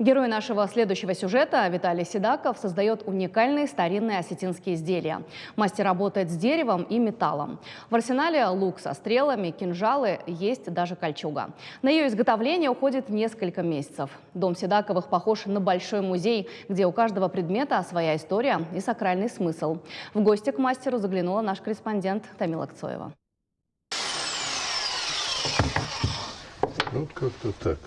Герой нашего следующего сюжета Виталий Седаков создает уникальные старинные осетинские изделия. Мастер работает с деревом и металлом. В арсенале лук со стрелами, кинжалы, есть даже кольчуга. На ее изготовление уходит несколько месяцев. Дом Седаковых похож на большой музей, где у каждого предмета своя история и сакральный смысл. В гости к мастеру заглянула наш корреспондент Тамила Кцоева. Вот как-то так.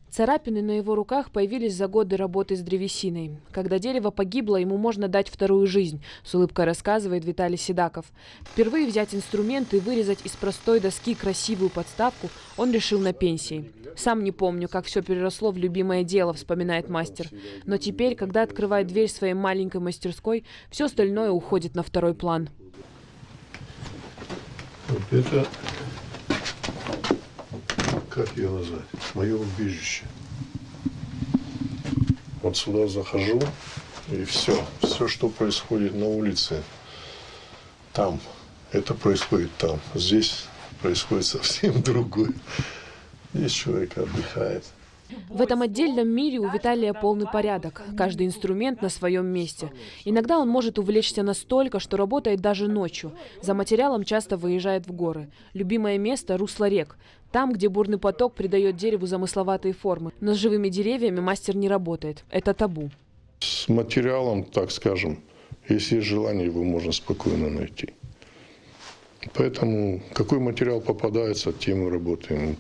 Царапины на его руках появились за годы работы с древесиной. Когда дерево погибло, ему можно дать вторую жизнь, с улыбкой рассказывает Виталий Седаков. Впервые взять инструмент и вырезать из простой доски красивую подставку он решил на пенсии. «Сам не помню, как все переросло в любимое дело», вспоминает мастер. Но теперь, когда открывает дверь своей маленькой мастерской, все остальное уходит на второй план. Вот это, как ее назвать, мое убежище. Вот сюда захожу, и все, что происходит на улице, там, это происходит там. Здесь происходит совсем другое. Здесь человек отдыхает. В этом отдельном мире у Виталия полный порядок. Каждый инструмент на своем месте. Иногда он может увлечься настолько, что работает даже ночью. За материалом часто выезжает в горы. Любимое место – русло рек. Там, где бурный поток придает дереву замысловатые формы. Но с живыми деревьями мастер не работает. Это табу. С материалом, так скажем, если есть желание, его можно спокойно найти. Поэтому какой материал попадается, тем и работаем.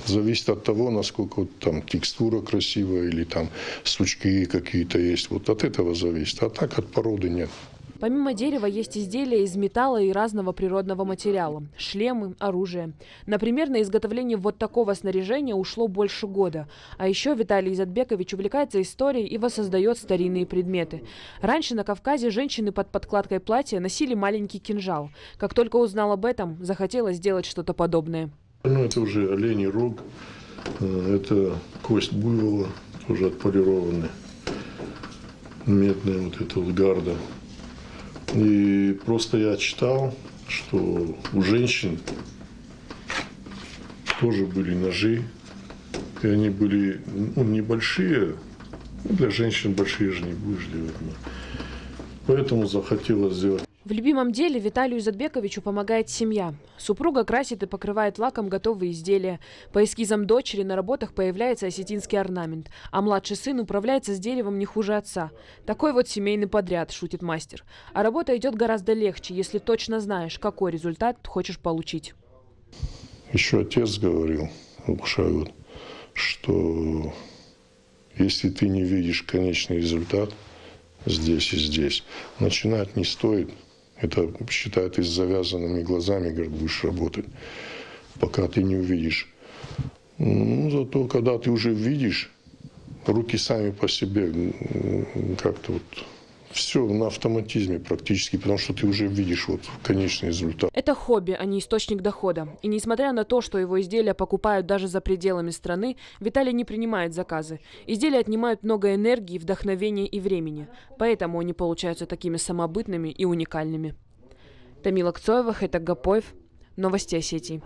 Зависит от того, насколько вот там текстура красивая или там сучки какие-то есть. Вот от этого зависит. А так от породы нет. Помимо дерева есть изделия из металла и разного природного материала. Шлемы, оружие. Например, на изготовление вот такого снаряжения ушло больше года. А еще Виталий Изатбекович увлекается историей и воссоздает старинные предметы. Раньше на Кавказе женщины под подкладкой платья носили маленький кинжал. Как только узнал об этом, захотелось сделать что-то подобное. Ну, это уже оленей рог, это кость буйвола, тоже отполированная, медная вот эта вот гарда. И просто я читал, что у женщин тоже были ножи, и они были небольшие, для женщин большие же не будешь делать. Поэтому захотелось сделать. В любимом деле Виталию Изатбековичу помогает семья. Супруга красит и покрывает лаком готовые изделия. По эскизам дочери на работах появляется осетинский орнамент, а младший сын управляется с деревом не хуже отца. Такой вот семейный подряд, шутит мастер. А работа идет гораздо легче, если точно знаешь, какой результат хочешь получить. Еще отец говорил, Шагут, что если ты не видишь конечный результат здесь и здесь, начинать не стоит. Это, считает, и с завязанными глазами, говорит, будешь работать, пока ты не увидишь. Ну, зато, когда ты уже видишь, руки сами по себе, как-то вот все на автоматизме практически, потому что ты уже видишь вот конечный результат. Это хобби, а не источник дохода. И несмотря на то, что его изделия покупают даже за пределами страны, Виталий не принимает заказы. Изделия отнимают много энергии, вдохновения и времени. Поэтому они получаются такими самобытными и уникальными. Тамила Кцоева, Хетак Гапоев, Новости Осетии.